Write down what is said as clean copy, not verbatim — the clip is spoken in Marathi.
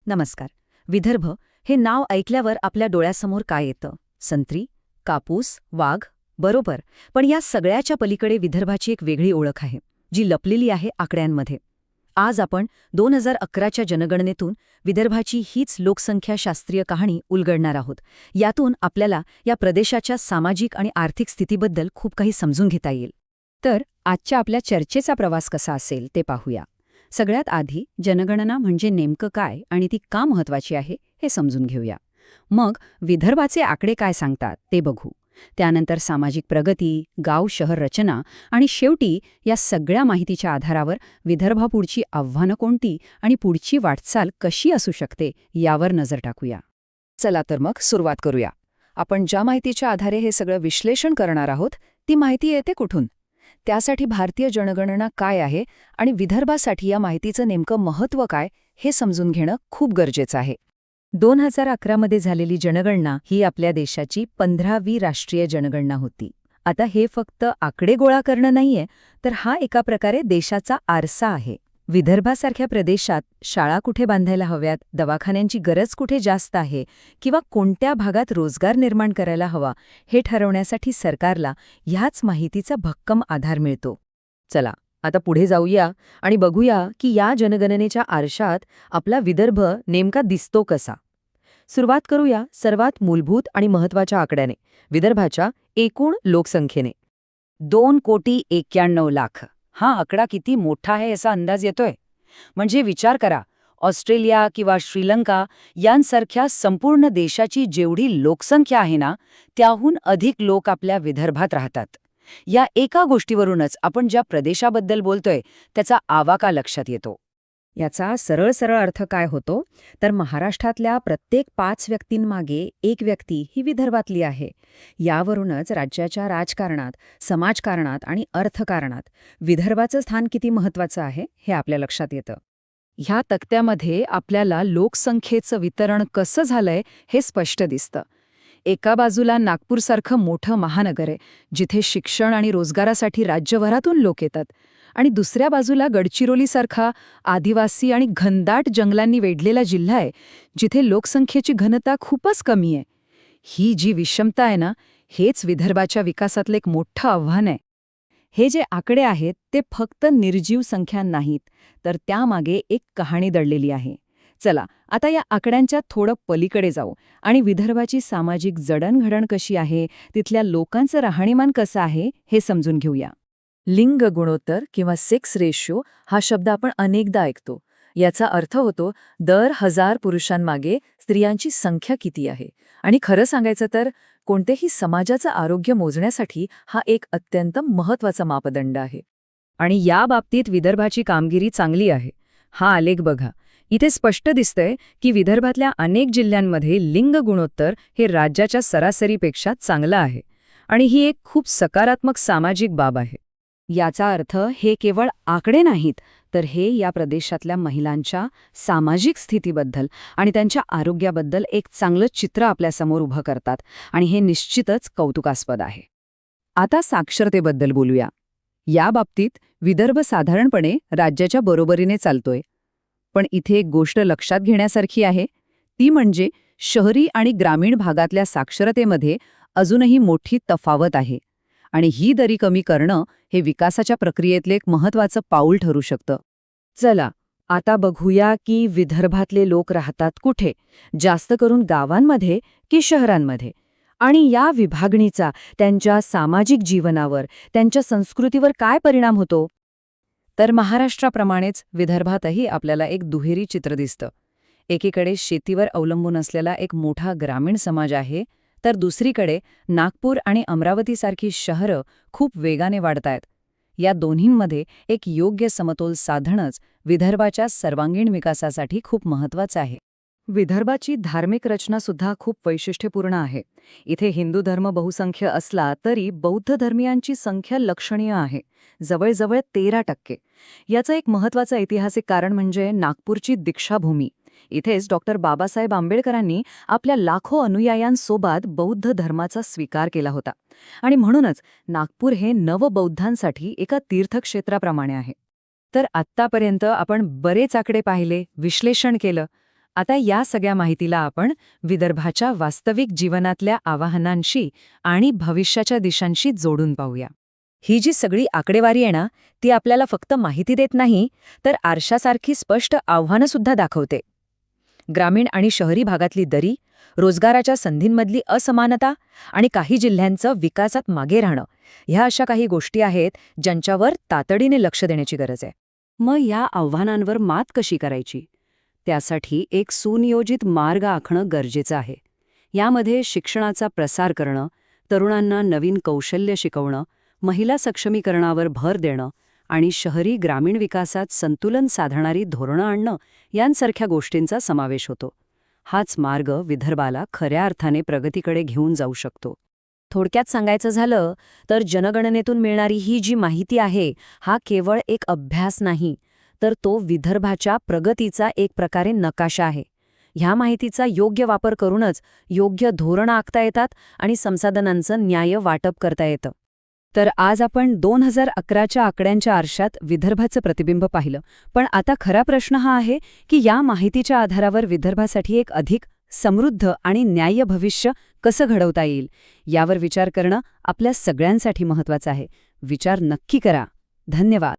नमस्कार. विदर्भ हे नाव ऐकल्यावर आपल्या डोळ्यासमोर काय येतं? संत्री, कापूस, वाघ, बरोबर. पण या सगळ्याच्या पलीकडे विदर्भाची एक वेगळी ओळख आहे, जी लपलेली आहे आकड्यांमध्ये. आज आपण 2011च्या जनगणनेतून विदर्भाची हीच लोकसंख्याशास्त्रीय कहाणी उलगडणार आहोत. यातून आपल्याला या प्रदेशाच्या सामाजिक आणि आर्थिक स्थितीबद्दल खूप काही समजून घेता येईल. तर आजच्या आपल्या चर्चेचा प्रवास कसा असेल ते पाहूया. सगळ्यात आधी जनगणना म्हणजे नेमकं काय आणि ती का महत्वाची आहे हे समजून घेऊया. मग विदर्भाचे आकडे काय सांगतात ते बघू. त्यानंतर सामाजिक प्रगती, गाव-शहर रचना आणि शेवटी या सगळ्या माहितीच्या आधारावर विदर्भापुढची आव्हानं कोणती आणि पुढची वाटचाल कशी असू शकते यावर नजर टाकूया. चला तर मग सुरुवात करूया. आपण ज्या माहितीच्या आधारे हे सगळं विश्लेषण करणार आहोत ती माहिती येते कुठून? त्यासाठी भारतीय जनगणना काय आहे आणि विदर्भासाठी या माहितीचं नेमकं महत्त्व काय हे समजून घेणं खूप गरजेचं आहे. 2011मध्ये झालेली जनगणना ही आपल्या देशाची 15वी राष्ट्रीय जनगणना होती. आता हे फक्त आकडे गोळा करणं नाहीये, तर हा एका प्रकारे देशाचा आरसा आहे. विदर्भासारख्या प्रदेशात शाळा कुठे बांधायला हव्यात, दवाखान्यांची गरज कुठे जास्त आहे किंवा कोणत्या भागात रोजगार निर्माण करायला हवा हे ठरवण्यासाठी सरकारला ह्याच माहितीचा भक्कम आधार मिळतो. चला आता पुढे जाऊया आणि बघूया की या जनगणनेच्या आरशात आपला विदर्भ नेमका दिसतो कसा. सुरुवात करूया सर्वात मूलभूत आणि महत्त्वाच्या आकड्याने, विदर्भाच्या एकूण लोकसंख्येने. 2,91,00,000. हा आकडा किती मोठा आहे याचा अंदाज येतोय. म्हणजे विचार करा, ऑस्ट्रेलिया किंवा श्रीलंका यांसारख्या संपूर्ण देशाची जेवढी लोकसंख्या आहे ना, त्याहून अधिक लोक आपल्या विदर्भात राहतात. या एका गोष्टीवरूनच आपण ज्या प्रदेशाबद्दल बोलतोय त्याचा आवाका लक्षात येतो. याचा सरळ सरळ अर्थ काय होतो तर महाराष्ट्रातल्या प्रत्येक 5 व्यक्तींमागे एक व्यक्ती ही विदर्भातली आहे. यावरूनच राज्याच्या राजकारणात, समाजकारणात आणि अर्थकारणात विदर्भाचं स्थान किती महत्त्वाचं आहे हे आपल्या लक्षात येतं. ह्या तक्त्यामध्ये आपल्याला लोकसंख्येचं वितरण कसं झालंय हे स्पष्ट दिसतं. एका बाजूला नागपूरसारखं मोठं महानगर आहे, जिथे शिक्षण आणि रोजगारासाठी राज्यभरातून लोक येतात, आणि दुसऱ्या बाजूला गडचिरोलीसारखा आदिवासी आणि घनदाट जंगलांनी वेढलेला जिल्हा आहे, जिथे लोकसंख्येची घनता खूपच कमी आहे. ही जी विषमता आहे ना, हेच विदर्भाच्या विकासातलं एक मोठं आव्हान आहे. हे जे आकडे आहेत ते फक्त निर्जीव संख्या नाहीत, तर त्यामागे एक कहाणी दडलेली आहे. चला आता या आकड्यांच्या थोडं पलीकडे जाऊ आणि विदर्भाची सामाजिक जडणघडण कशी आहे, तिथल्या लोकांचं राहणीमान कसं आहे हे समजून घेऊया. लिंग गुणोत्तर किंवा सेक्स रेशो हा शब्द आपण अनेकदा ऐकतो. याचा अर्थ होतो दर 1000 पुरुषांमागे स्त्रियांची संख्या किती आहे. आणि खरं सांगायचं तर कोणत्याही समाजाचं आरोग्य मोजण्यासाठी हा एक अत्यंत महत्त्वाचा मापदंड आहे. आणि या बाबतीत विदर्भाची कामगिरी चांगली आहे. हा आलेख बघा. इथे स्पष्ट दिसतंय की विदर्भातल्या अनेक जिल्ह्यांमध्ये लिंग गुणोत्तर हे राज्याच्या सरासरीपेक्षा चांगलं आहे. आणि ही एक खूप सकारात्मक सामाजिक बाब आहे. याचा अर्थ हे केवळ आकडे नाहीत, तर हे या प्रदेशातल्या महिलांच्या सामाजिक स्थितीबद्दल आणि त्यांच्या आरोग्याबद्दल एक चांगलं चित्र आपल्यासमोर उभं करतात, आणि हे निश्चितच कौतुकास्पद आहे. आता साक्षरतेबद्दल बोलूया. या बाबतीत विदर्भ साधारणपणे राज्याच्या बरोबरीने चालतोय. पण इथे एक गोष्ट लक्षात घेण्यासारखी आहे, ती म्हणजे शहरी आणि ग्रामीण भागातल्या साक्षरतेमध्ये अजूनही मोठी तफावत आहे. आणि ही दरी कमी करणं हे विकासाच्या प्रक्रियेतले एक महत्त्वाचं पाऊल ठरू शकतं. चला आता बघूया की विदर्भातले लोक राहतात कुठे, जास्त करून गावांमध्ये की शहरांमध्ये, आणि या विभागणीचा त्यांच्या सामाजिक जीवनावर, त्यांच्या संस्कृतीवर काय परिणाम होतो. तर महाराष्ट्राप्रमाणेच विदर्भातही आपल्याला एक दुहेरी चित्र दिसतं. एकीकडे शेतीवर अवलंबून असलेला एक मोठा ग्रामीण समाज आहे, तर दुसरीकडे नागपूर आणि अमरावतीसारखी शहरं खूप वेगाने वाढतायत. या दोन्हींमध्ये एक योग्य समतोल साधणंच विदर्भाच्या सर्वांगीण विकासासाठी खूप महत्त्वाचं आहे. विदर्भाची धार्मिक रचनासुद्धा खूप वैशिष्ट्यपूर्ण आहे. इथे हिंदू धर्म बहुसंख्य असला तरी बौद्ध धर्मियांची संख्या लक्षणीय आहे, जवळजवळ 13%. याचं एक महत्त्वाचं ऐतिहासिक कारण म्हणजे नागपूरची दीक्षाभूमी. इथेच डॉक्टर बाबासाहेब आंबेडकरांनी आपल्या लाखो अनुयायांसोबत बौद्ध धर्माचा स्वीकार केला होता, आणि म्हणूनच नागपूर हे नवबौद्धांसाठी एका तीर्थक्षेत्राप्रमाणे आहे. तर आत्तापर्यंत आपण बरेच आकडे पाहिले, विश्लेषण केलं, आता या सगळ्या माहितीला आपण विदर्भाच्या वास्तविक जीवनातल्या आवाहनांशी आणि भविष्याच्या दिशांशी जोडून पाहूया. ही जी सगळी आकडेवारी आहे ना, ती आपल्याला फक्त माहिती देत नाही, तर आरशासारखी स्पष्ट आव्हानंसुद्धा दाखवते. ग्रामीण आणि शहरी भागातली दरी, रोजगाराच्या संधींमधली असमानता आणि काही जिल्ह्यांचं विकासात मागे राहणं, ह्या अशा काही गोष्टी आहेत ज्यांच्यावर तातडीने लक्ष देण्याची गरज आहे. मग या आव्हानांवर मात कशी करायची? त्यासाठी एक सुनियोजित मार्ग आखणं गरजेचं आहे. यामध्ये शिक्षणाचा प्रसार करणं, तरुणांना नवीन कौशल्य शिकवणं, महिला सक्षमीकरणावर भर देणं आणि शहरी ग्रामीण विकासात संतुलन साधणारी धोरणं आणणं यांसारख्या गोष्टींचा समावेश होतो. हाच मार्ग विदर्भाला खऱ्या अर्थाने प्रगतीकडे घेऊन जाऊ शकतो. थोडक्यात सांगायचं झालं तर जनगणनेतून मिळणारी ही जी माहिती आहे, हा केवळ एक अभ्यास नाही, तर तो विदर्भाच्या प्रगतीचा एक प्रकारे नकाशा आहे. ह्या माहितीचा योग्य वापर करूनच योग्य धोरणं आखता येतात आणि संसाधनांचं न्याय्य वाटप करता येतं. तर आज आपण 2011च्या आकड्यांच्या आरशात विदर्भाचं प्रतिबिंब पाहिलं. पण आता खरा प्रश्न हा आहे की या माहितीच्या आधारावर विदर्भासाठी एक अधिक समृद्ध आणि न्याय्य भविष्य कसं घडवता येईल, यावर विचार करणं आपल्या सगळ्यांसाठी महत्त्वाचं आहे. विचार नक्की करा. धन्यवाद.